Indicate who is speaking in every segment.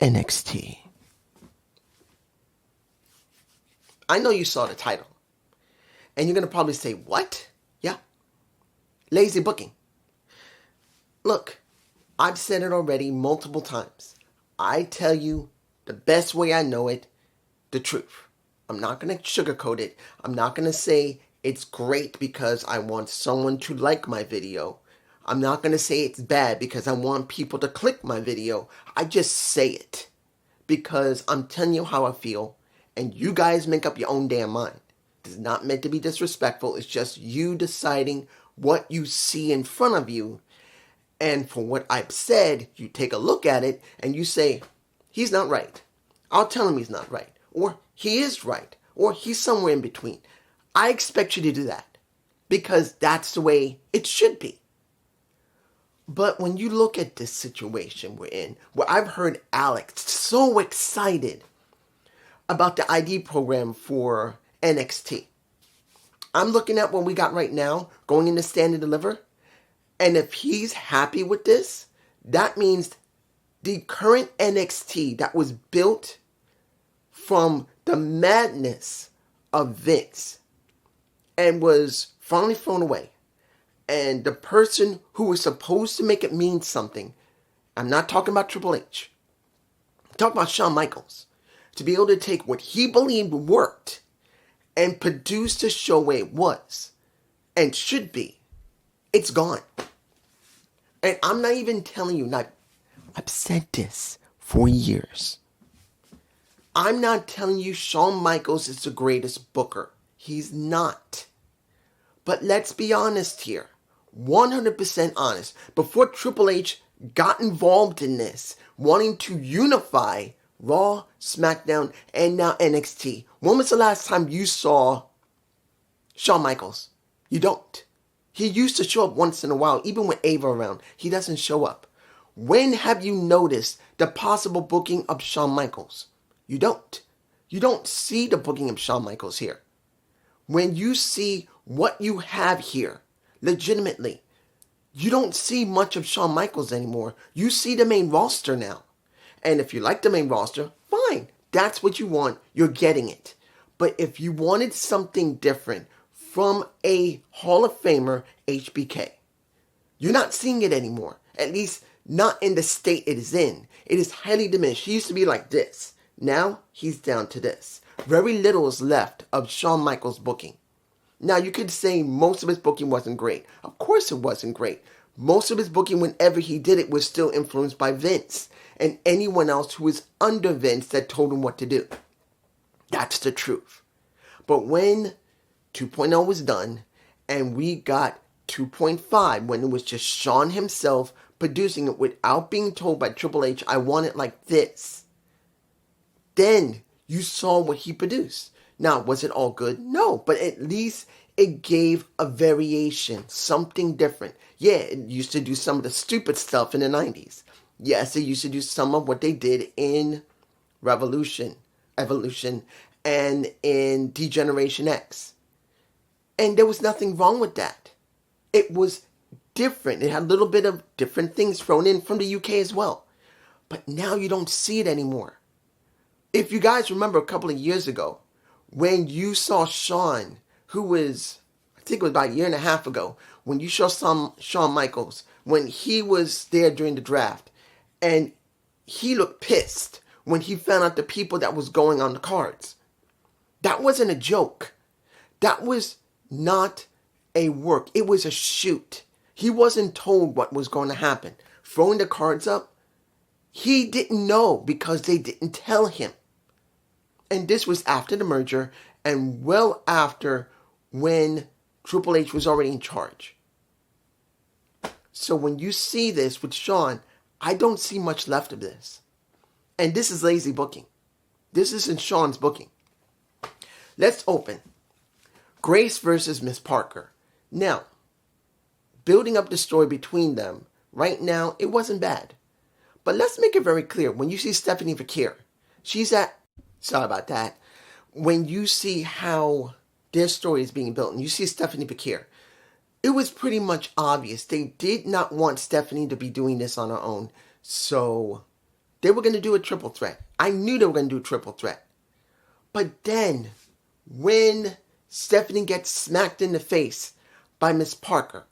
Speaker 1: NXT. I know you saw the title. And you're going to probably say, what? Yeah. Lazy booking. Look, I've said it already multiple times. I tell you the best way I know it, the truth. I'm not going to sugarcoat it. I'm not going to say it's great because I want someone to like my video. I'm not going to say it's bad because I want people to click my video. I just say it because I'm telling you how I feel, and you guys make up your own damn mind. It's not meant to be disrespectful. It's just you deciding what you see in front of you. And for what I've said, you take a look at it and you say, he's not right. I'll tell him he's not right. Or he is right. Or he's somewhere in between. I expect you to do that because that's the way it should be. But when you look at this situation we're in, where I've heard Alex so excited about the ID program for NXT. I'm looking at what we got right now, going into Stand and Deliver. And if he's happy with this, that means the current NXT that was built from the madness of Vince and was finally thrown away. And the person who was supposed to make it mean something, I'm not talking about Triple H. I'm talking about Shawn Michaels. To be able to take what he believed worked and produce the show where it was and should be, it's gone. And I'm not even telling you, I've said this for years. I'm not telling you Shawn Michaels is the greatest booker. He's not. But let's be honest here. 100% honest. Before Triple H got involved in this, wanting to unify Raw, SmackDown, and now NXT, when was the last time you saw Shawn Michaels? You don't. He used to show up once in a while, even with Ava around. He doesn't show up. When have you noticed the possible booking of Shawn Michaels? You don't. You don't see the booking of Shawn Michaels here. When you see what you have here, legitimately, you don't see much of Shawn Michaels anymore. You see the main roster now. And if you like the main roster, fine. That's what you want. You're getting it. But if you wanted something different from a Hall of Famer, HBK, you're not seeing it anymore. At least not in the state it is in. It is highly diminished. He used to be like this. Now he's down to this. Very little is left of Shawn Michaels' booking. Now you could say most of his booking wasn't great. Of course it wasn't great. Most of his booking, whenever he did it, was still influenced by Vince and anyone else who was under Vince that told him what to do. That's the truth. But when 2.0 was done and we got 2.5, when it was just Shawn himself producing it without being told by Triple H, I want it like this, then you saw what he produced. Now, was it all good? No, but at least it gave a variation, something different. Yeah, it used to do some of the stupid stuff in the 90s. Yes, it used to do some of what they did in Evolution, and in Degeneration X. And there was nothing wrong with that. It was different. It had a little bit of different things thrown in from the UK as well. But now you don't see it anymore. If you guys remember a couple of years ago, when you saw Shawn, who was, I think it was about a year and a half ago, when you saw Shawn Michaels, when he was there during the draft, and he looked pissed when he found out the people that was going on the cards. That wasn't a joke. That was not a work. It was a shoot. He wasn't told what was going to happen. Throwing the cards up, he didn't know because they didn't tell him. And this was after the merger and well after when Triple H was already in charge. So when you see this with Shawn, I don't see much left of this. And this is lazy booking. This isn't Shawn's booking. Let's open. Grace versus Miss Parker. Now, building up the story between them, right now, it wasn't bad. But let's make it very clear. When you see Stephanie Fakir, sorry about that. When you see how their story is being built, and you see Stephanie Fakir, it was pretty much obvious. They did not want Stephanie to be doing this on her own. So They were going to do a triple threat. I knew they were going to do a triple threat. But then, when Stephanie gets smacked in the face by Miss Parker,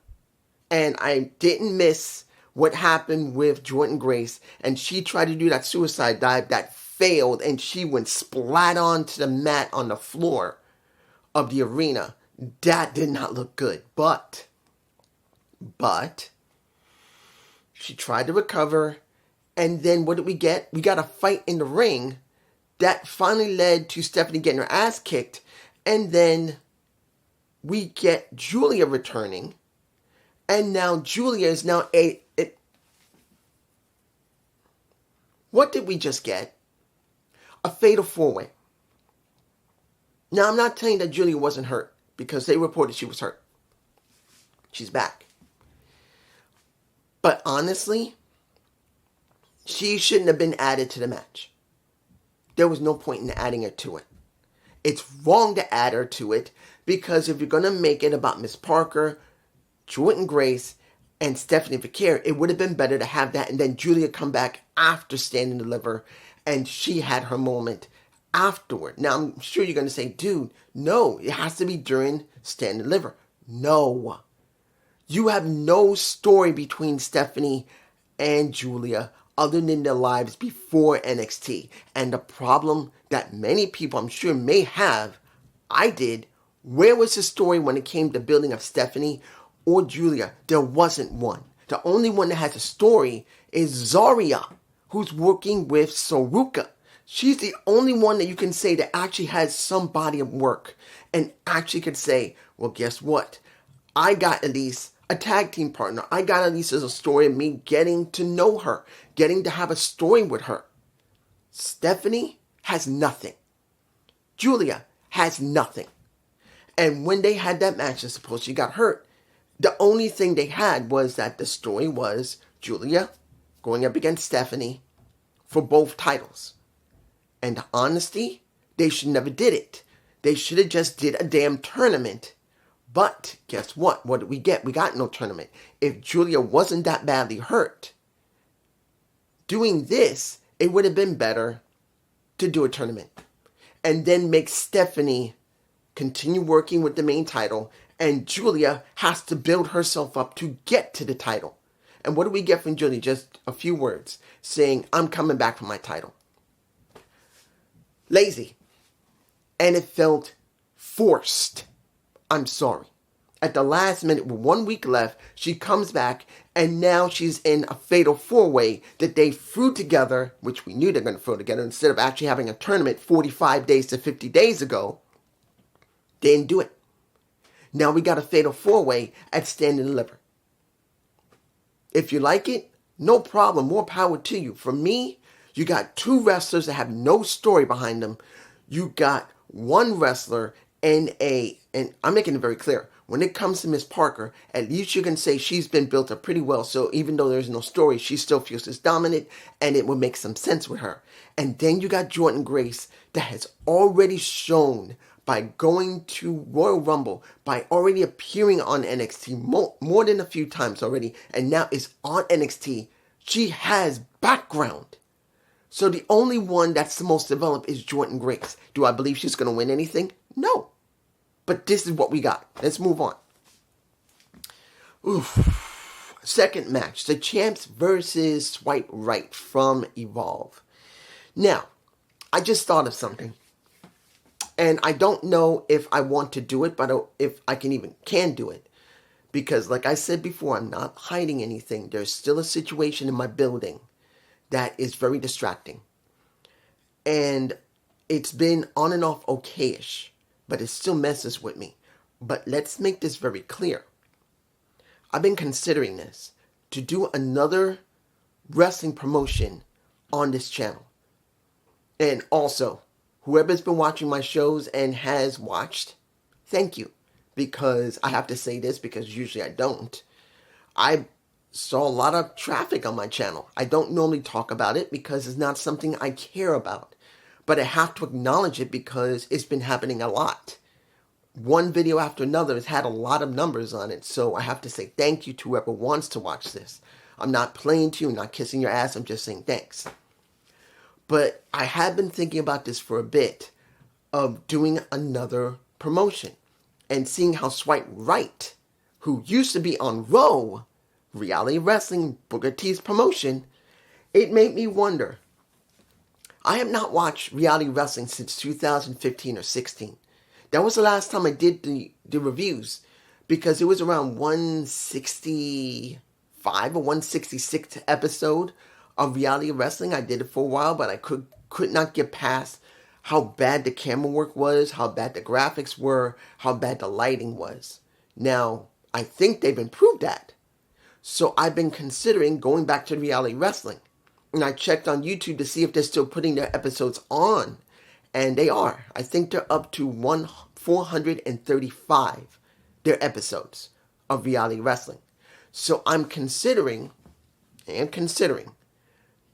Speaker 1: and I didn't miss what happened with Jordan Grace, and she tried to do that suicide dive that failed, and she went splat onto the mat on the floor of the arena. That did not look good. But she tried to recover, and then what did we get? We got a fight in the ring that finally led to Stephanie getting her ass kicked, and then we get Julia returning, and now Julia is now what did we just get? A fatal 4-way. Now, I'm not telling that Julia wasn't hurt, because they reported she was hurt. She's back. But honestly, she shouldn't have been added to the match. There was no point in adding her to it. It's wrong to add her to it, because if you're going to make it about Miss Parker, Jordan Grace, and Stephanie Vaquer, it would have been better to have that and then Julia come back after Stand and Deliver, and she had her moment afterward. Now, I'm sure you're going to say, dude, no, it has to be during Stand and Deliver. No. You have no story between Stephanie and Julia other than their lives before NXT. And the problem that many people, I'm sure, may have, I did, where was the story when it came to building of Stephanie or Julia? There wasn't one. The only one that has a story is Zarya, who's working with Soruka. She's the only one that you can say that actually has some body of work and actually could say, well, guess what? I got at least a tag team partner. I got at least as a story of me getting to know her, getting to have a story with her. Stephanie has nothing. Julia has nothing. And when they had that match, I suppose she got hurt. The only thing they had was that the story was Julia going up against Stephanie for both titles. And honesty, they should never did it. They should have just did a damn tournament. But guess what? What did we get? We got no tournament. If Julia wasn't that badly hurt, doing this, it would have been better to do a tournament. And then make Stephanie continue working with the main title, and Julia has to build herself up to get to the title. And what do we get from Julia? Just a few words saying, I'm coming back for my title. Lazy. And it felt forced. I'm sorry. At the last minute, with 1 week left, she comes back, and now she's in a fatal 4-way that they threw together, which we knew they were going to throw together, instead of actually having a tournament 45 days to 50 days ago. They didn't do it. Now we got a fatal 4-way at Stand and Deliver. If you like it, no problem. More power to you. For me, you got two wrestlers that have no story behind them. You got one wrestler and I'm making it very clear. When it comes to Miss Parker, at least you can say she's been built up pretty well. So even though there's no story, she still feels as dominant, and it will make some sense with her. And then you got Jordan Grace that has already shown by going to Royal Rumble, by already appearing on NXT more than a few times already, and now is on NXT. She has background. So the only one that's the most developed is Jordan Grace. Do I believe she's going to win anything? No. But this is what we got. Let's move on. Oof. Second match. The Champs versus Swipe Right from Evolve. Now, I just thought of something. And I don't know if I want to do it, but if I can do it. Because like I said before, I'm not hiding anything. There's still a situation in my building that is very distracting. And it's been on and off okayish, but it still messes with me. But let's make this very clear. I've been considering this, to do another wrestling promotion on this channel. And also, whoever's been watching my shows and has watched, thank you. Because I have to say this, because usually I don't. I saw a lot of traffic on my channel. I don't normally talk about it because it's not something I care about. But I have to acknowledge it because it's been happening a lot. One video after another has had a lot of numbers on it. So I have to say thank you to whoever wants to watch this. I'm not playing to you, I'm not kissing your ass. I'm just saying thanks. But I have been thinking about this for a bit of doing another promotion and seeing how Swipe Right, who used to be on Raw, Reality Wrestling, Booker T's promotion, it made me wonder. I have not watched reality wrestling since 2015 or 16. That was the last time I did the reviews because it was around 165 or 166 episode of reality wrestling. I did it for a while, but I could not get past how bad the camera work was, how bad the graphics were, how bad the lighting was. Now, I think they've improved that. So I've been considering going back to reality wrestling. And I checked on YouTube to see if they're still putting their episodes on. And they are. I think they're up to 435, their episodes of reality wrestling. So I'm considering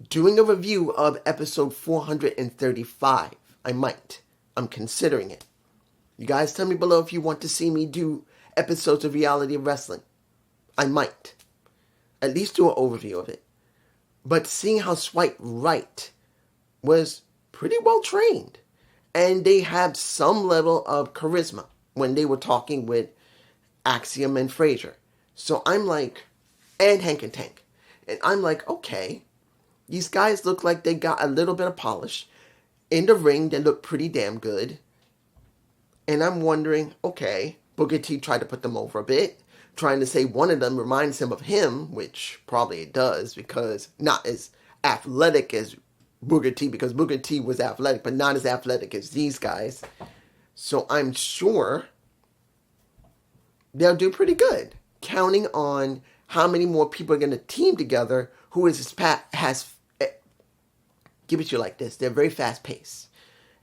Speaker 1: doing a review of episode 435. I might. I'm considering it. You guys tell me below if you want to see me do episodes of reality wrestling. I might. At least do an overview of it. But seeing how Swipe Right was pretty well trained. And they have some level of charisma when they were talking with Axiom and Frazier. So I'm like, and Hank and Tank. And I'm like, okay, these guys look like they got a little bit of polish. In the ring, they look pretty damn good. And I'm wondering, okay, Booker T tried to put them over a bit. Trying to say one of them reminds him of him, which probably it does, because not as athletic as Booker T, because Booker T was athletic, but not as athletic as these guys. So I'm sure they'll do pretty good, counting on how many more people are going to team together who give it to you like this. They're very fast paced.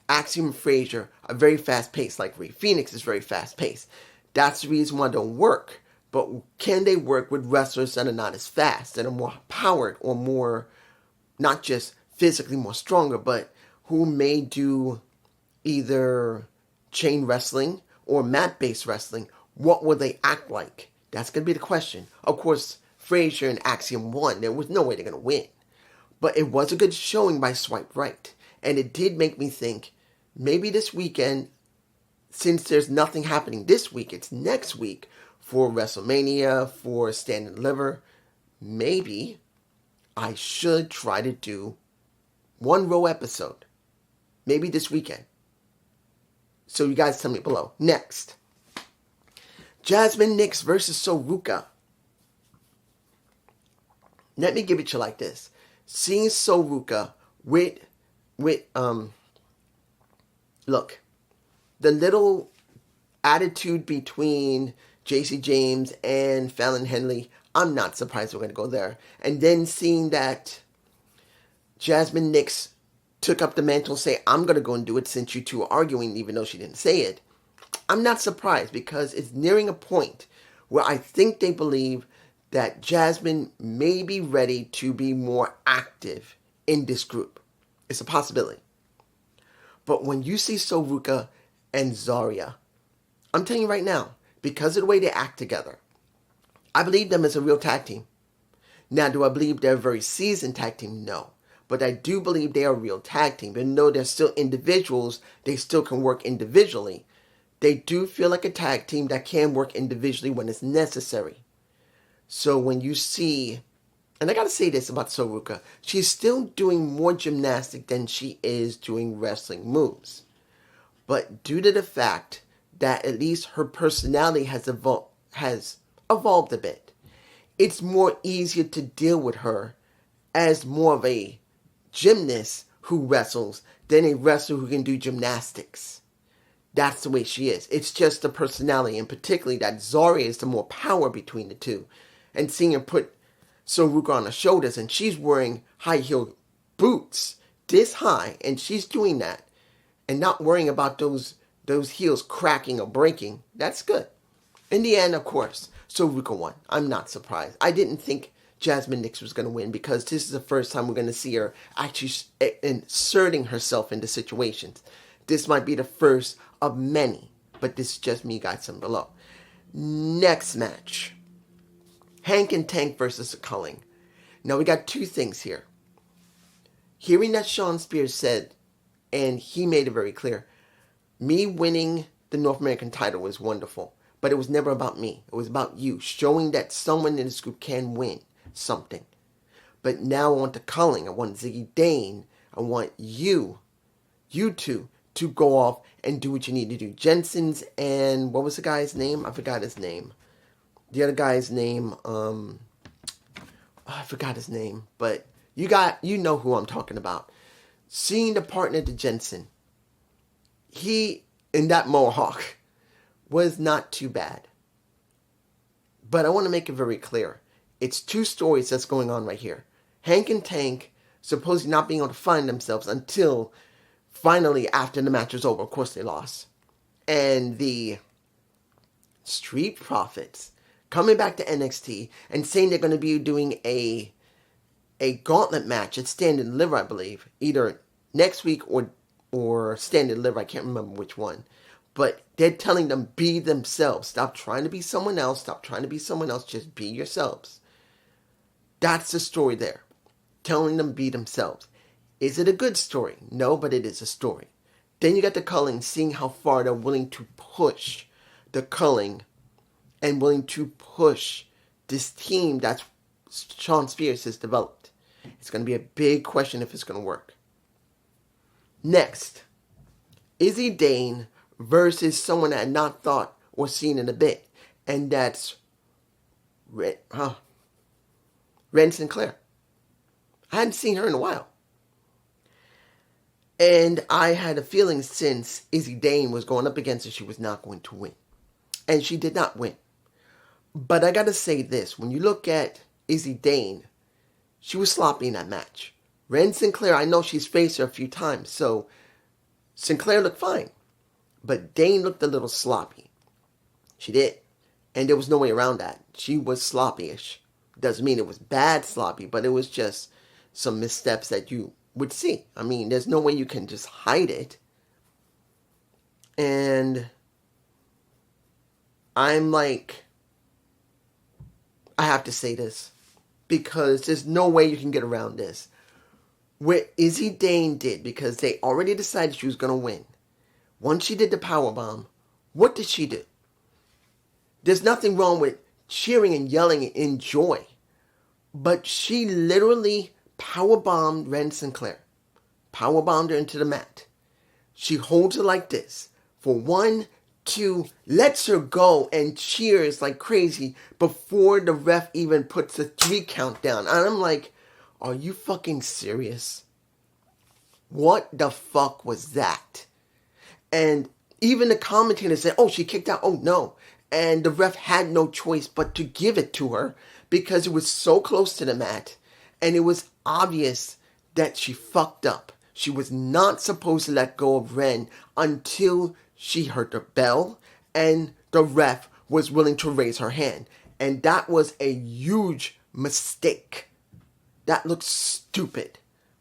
Speaker 1: Axiom and Frazier are very fast paced, like Rey Fenix is very fast paced. That's the reason why they don't work. But can they work with wrestlers that are not as fast, that are more powered, or more, not just physically more stronger, but who may do either chain wrestling or mat-based wrestling? What will they act like? That's going to be the question. Of course, Frazier and Axiom won. There was no way they're going to win. But it was a good showing by Swipe Right. And it did make me think, maybe this weekend, since there's nothing happening this week, it's next week, for WrestleMania, for Stand and Deliver, maybe I should try to do one Raw episode. Maybe this weekend. So you guys tell me below. Next. Jasmine Nix versus Soruka. Let me give it to you like this. Seeing Soruka with look, the little attitude between JC James and Fallon Henley, I'm not surprised we're going to go there. And then seeing that Jasmine Nix took up the mantle and say, I'm going to go and do it since you two are arguing, even though she didn't say it. I'm not surprised because it's nearing a point where I think they believe that Jasmine may be ready to be more active in this group. It's a possibility. But when you see Soruka and Zarya, I'm telling you right now, because of the way they act together, I believe them as a real tag team. Now, do I believe they're a very seasoned tag team? No. But I do believe they are a real tag team. Even though they're still individuals, they still can work individually. They do feel like a tag team that can work individually when it's necessary. So when you see, and I gotta say this about Soruka, she's still doing more gymnastic than she is doing wrestling moves. But due to the fact that at least her personality has evolved a bit, it's more easier to deal with her as more of a gymnast who wrestles than a wrestler who can do gymnastics. That's the way she is. It's just the personality, and particularly that Zarya is the more power between the two. And seeing her put Soruka on her shoulders, and she's wearing high heel boots this high, and she's doing that, and not worrying about those heels cracking or breaking, that's good. In the end, of course, Soruka won. I'm not surprised. I didn't think Jasmine Nix was going to win because this is the first time we're going to see her actually inserting herself into situations. This might be the first of many, but this is just me, guys, down below. Next match. Hank and Tank versus Culling. Now, we got two things here. hearing that Sean Spears said, and he made it very clear, me winning the North American title was wonderful, but it was never about me. It was about you, showing that someone in this group can win something. But now I want the culling. I want Ziggy Dane. I want you two, to go off and do what you need to do. Jensen's and, what was the guy's name? I forgot his name. The other guy's name, I forgot his name, but you know who I'm talking about. Seeing the partner to Jensen, he, in that mohawk, was not too bad. But I want to make it very clear. It's two stories that's going on right here. Hank and Tank supposedly not being able to find themselves until finally after the match was over. Of course they lost. And the Street Profits coming back to NXT and saying they're going to be doing a gauntlet match at Stand and Deliver, I believe. Either next week or Stand and Deliver. I can't remember which one. But they're telling them, be themselves. Stop trying to be someone else. Stop trying to be someone else. Just be yourselves. That's the story there. Telling them be themselves. Is it a good story? No, but it is a story. Then you got the culling, seeing how far they're willing to push the culling and willing to push this team that Sean Spears has developed. It's going to be a big question if it's going to work. Next, Izzy Dane versus someone I had not thought or seen in a bit, and that's Ren Sinclair. I hadn't seen her in a while. And I had a feeling since Izzy Dane was going up against her, she was not going to win. And she did not win. But I got to say this. When you look at Izzy Dane, she was sloppy in that match. Ren Sinclair, I know she's faced her a few times, so Sinclair looked fine. But Dane looked a little sloppy. She did. And there was no way around that. She was sloppy-ish. Doesn't mean it was bad sloppy, but it was just some missteps that you would see. I mean, there's no way you can just hide it. And I'm like, I have to say this, because there's no way you can get around this. What Izzy Dane did, because they already decided she was going to win. Once she did the powerbomb, what did she do? There's nothing wrong with cheering and yelling in joy. But she literally powerbombed Ren Sinclair. Powerbombed her into the mat. She holds her like this for 1, 2, lets her go and cheers like crazy before the ref even puts the 3 count down. And I'm like, are you fucking serious? What the fuck was that? And even the commentator said, oh, she kicked out. Oh, no. And the ref had no choice but to give it to her because it was so close to the mat. And it was obvious that she fucked up. She was not supposed to let go of Ren until she heard the bell and the ref was willing to raise her hand. And that was a huge mistake. That looks stupid.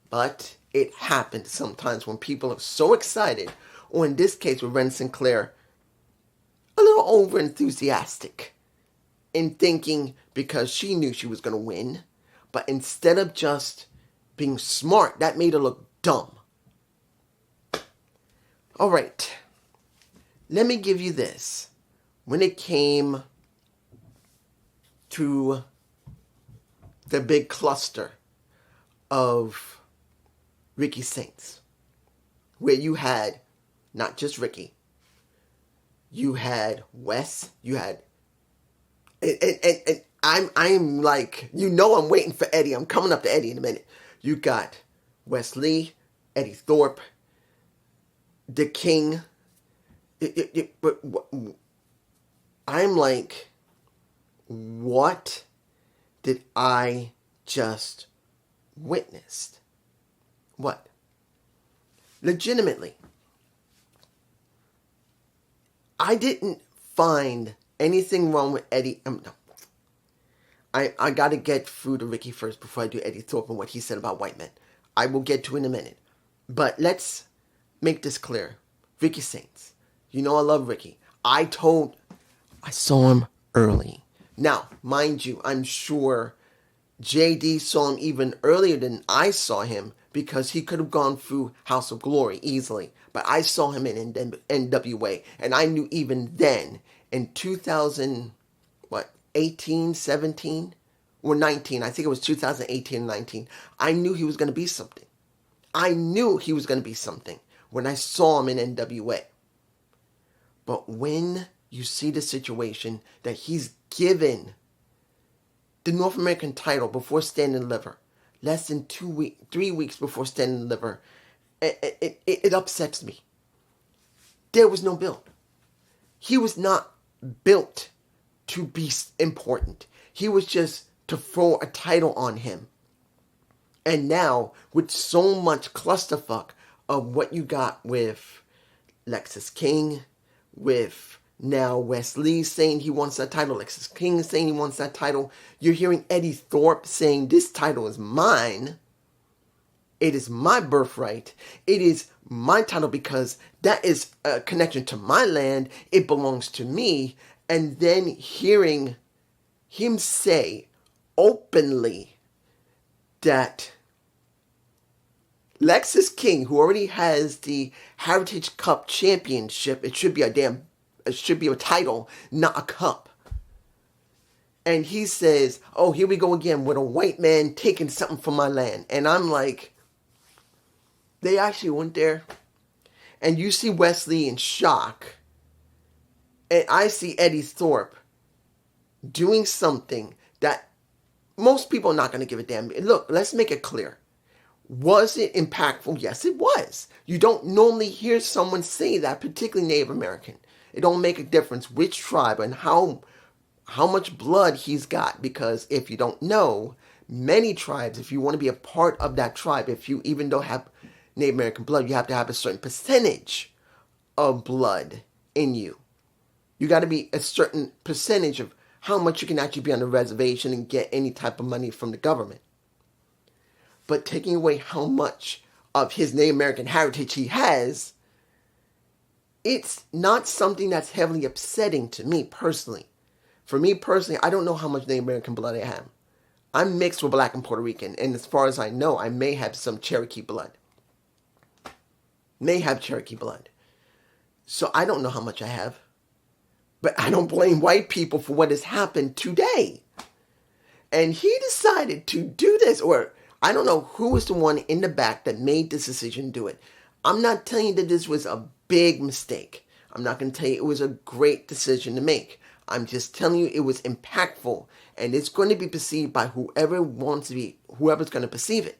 Speaker 1: But it happens sometimes when people are so excited. Or in this case with Ren Sinclair, a little over enthusiastic in thinking because she knew she was going to win. But instead of just being smart, that made her look dumb. Alright. Let me give you this. When it came to the big cluster of Ricky Saints, where you had not just Ricky, you had Wes, you had, and I'm like, I'm waiting for Eddie. I'm coming up to Eddie in a minute. You got Wes Lee, Eddie Thorpe, the King. But I'm like, what did I just witnessed? What? Legitimately. I didn't find anything wrong with Eddie. No. I got to get through to Ricky first before I do Eddie Thorpe and what he said about white men. I will get to in a minute. But let's make this clear. Ricky Saints. I love Ricky. I saw him early. Now, mind you, I'm sure JD saw him even earlier than I saw him because he could have gone through House of Glory easily. But I saw him in NWA, and I knew even then, in 2000, 18, 17, or 19, I think it was 2018 and 19, I knew he was going to be something. I knew he was going to be something when I saw him in NWA. But when you see the situation that he's given the North American title before Stand and Deliver, less than 3 weeks before Stand and Deliver, it upsets me. There was no build. He was not built to be important. He was just to throw a title on him. And now, with so much clusterfuck of what you got with Lexis King, with now Wes Lee saying he wants that title, Lexis King saying he wants that title, you're hearing Eddie Thorpe saying this title is mine. It is my birthright. It is my title because that is a connection to my land. It belongs to me. And then hearing him say openly that Lexis King, who already has the Heritage Cup Championship, it should be a title, not a cup. And he says, oh, here we go again with a white man taking something from my land. And I'm like, they actually went there. And you see Wesley in shock. And I see Eddie Thorpe doing something that most people are not going to give a damn. Look, let's make it clear. Was it impactful? Yes, it was. You don't normally hear someone say that, particularly Native American. It don't make a difference which tribe and how much blood he's got. Because if you don't know, many tribes, if you want to be a part of that tribe, if you even don't have Native American blood, you have to have a certain percentage of blood in you. You got to be a certain percentage of how much you can actually be on the reservation and get any type of money from the government. But taking away how much of his Native American heritage he has, it's not something that's heavily upsetting to me personally. For me personally, I don't know how much Native American blood I have. I'm mixed with Black and Puerto Rican, and as far as I know, I may have some Cherokee blood. May have Cherokee blood. So I don't know how much I have. But I don't blame white people for what has happened today. And he decided to do this, or I don't know who was the one in the back that made this decision to do it. I'm not telling you that this was a big mistake. I'm not going to tell you it was a great decision to make. I'm just telling you it was impactful. And it's going to be perceived by whoever wants to be, whoever's going to perceive it.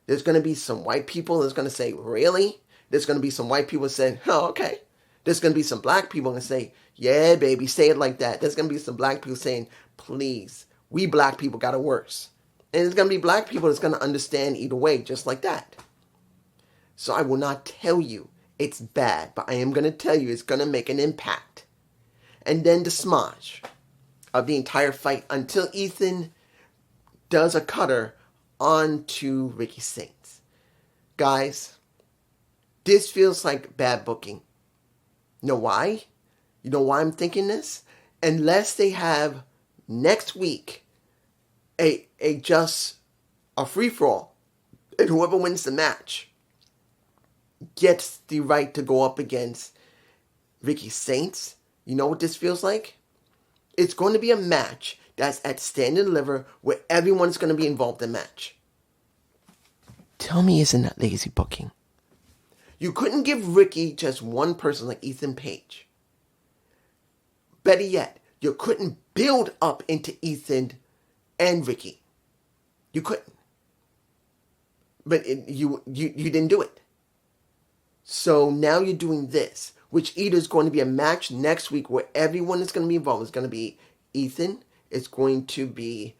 Speaker 1: There's going to be some white people that's going to say, really? There's going to be some white people saying, oh, okay. There's going to be some black people going to say, yeah, baby, say it like that. There's going to be some black people saying, please, we black people got it worse. And there's going to be black people that's going to understand either way, just like that. So I will not tell you it's bad, but I am going to tell you it's going to make an impact. And then the smudge of the entire fight until Ethan does a cutter onto Ricky Saints. Guys, this feels like bad booking. You know why? You know why I'm thinking this? Unless they have next week a free-for-all, and whoever wins the match gets the right to go up against Ricky Saints. You know what this feels like? It's going to be a match that's at Stand and Deliver where everyone's going to be involved in the match. Tell me, isn't that lazy booking? You couldn't give Ricky just one person like Ethan Page. Better yet, you couldn't build up into Ethan and Ricky. You couldn't. But you didn't do it. So now you're doing this, which either is going to be a match next week where everyone is going to be involved. It's going to be Ethan. It's going to be,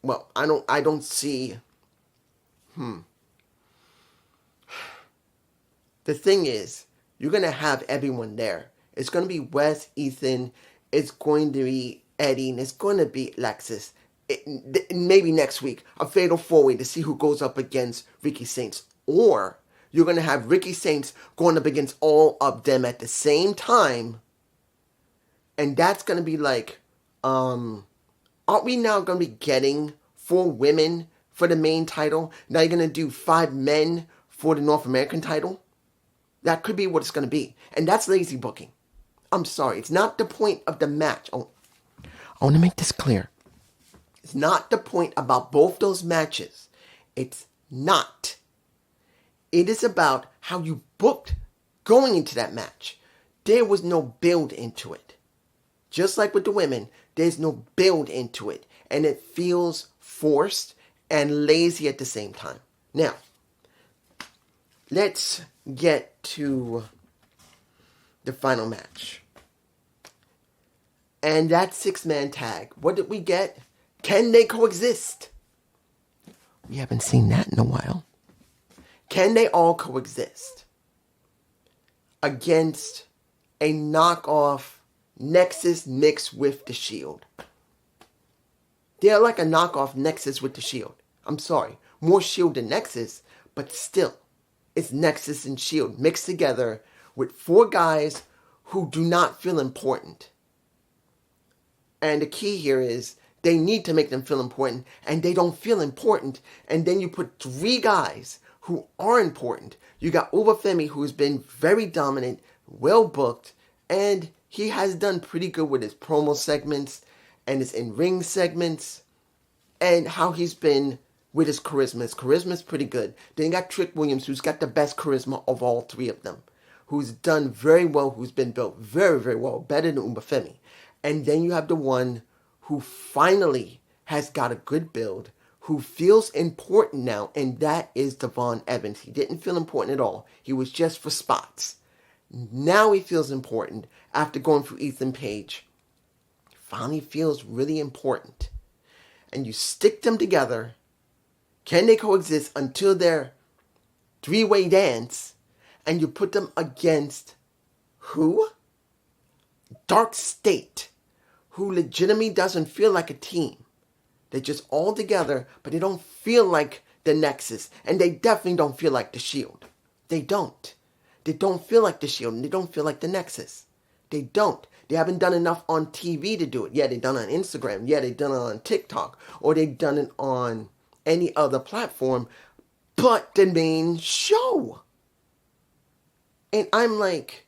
Speaker 1: well, I don't see, The thing is, you're going to have everyone there. It's going to be Wes, Ethan, it's going to be Eddie, and it's going to be Lexis. Maybe next week, a fatal four-way to see who goes up against Ricky Saints. Or you're going to have Ricky Saints going up against all of them at the same time. And that's going to be like, aren't we now going to be getting 4 women for the main title. Now you're going to do 5 men for the North American title. That could be what it's going to be. And that's lazy booking. I'm sorry. It's not the point of the match. I want to make this clear. It's not the point about both those matches. It's not. It is about how you booked going into that match. There was no build into it. Just like with the women, there's no build into it. And it feels forced and lazy at the same time. Now, let's get to the final match. And that 6-man tag. What did we get? Can they coexist? We haven't seen that in a while. Can they all coexist against a knockoff Nexus mixed with the Shield? They're like a knockoff Nexus with the Shield. I'm sorry. More Shield than Nexus, but still. It's Nexus and Shield mixed together with 4 guys who do not feel important. And the key here is they need to make them feel important, and they don't feel important. And then you put 3 guys who are important. You got Ubafemi, who's been very dominant, well booked, and he has done pretty good with his promo segments and his in-ring segments, and how he's been with his charisma. His charisma is pretty good. Then you got Trick Williams, who's got the best charisma of all 3 of them, who's done very well, who's been built very, very well, better than Ubafemi. And then you have the one who finally has got a good build, who feels important now, and that is Devon Evans. He didn't feel important at all. He was just for spots. Now he feels important after going through Ethan Page. Finally feels really important. And you stick them together. Can they coexist until their 3-way dance? And you put them against who? Dark State, who legitimately doesn't feel like a team. They're just all together, but they don't feel like the Nexus. And they definitely don't feel like the Shield. They don't. They don't feel like the Shield, and they don't feel like the Nexus. They don't. They haven't done enough on TV to do it. Yeah, they've done it on Instagram. Yeah, they've done it on TikTok. Or they've done it on any other platform. But the main show. And I'm like,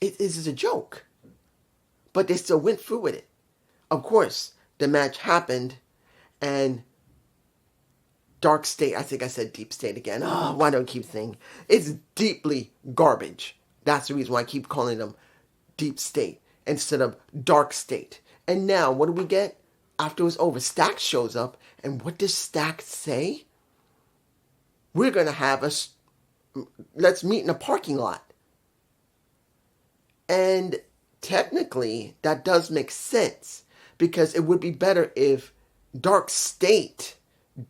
Speaker 1: it is a joke. But they still went through with it. Of course, the match happened, and Dark State, I think I said Deep State again. Oh, why do I keep saying? It's deeply garbage. That's the reason why I keep calling them Deep State instead of Dark State. And now, what do we get? After it was over, Stax shows up, and what does Stax say? We're going to have let's meet in a parking lot. And technically, that does make sense, because it would be better if Dark State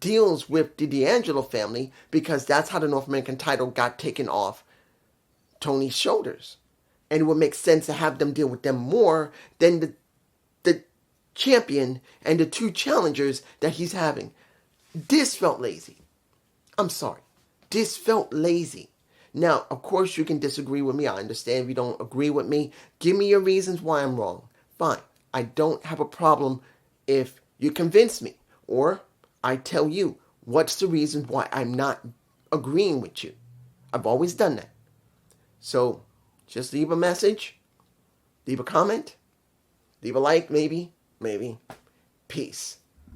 Speaker 1: deals with the D'Angelo family, because that's how the North American title got taken off Tony's shoulders. And it would make sense to have them deal with them more than the champion and the 2 challengers that he's having. This felt lazy. I'm sorry. This felt lazy. Now, of course, you can disagree with me. I understand if you don't agree with me. Give me your reasons why I'm wrong. Fine. I don't have a problem if you convince me, or I tell you what's the reason why I'm not agreeing with you. I've always done that. So just leave a message, leave a comment, leave a like, maybe. Peace.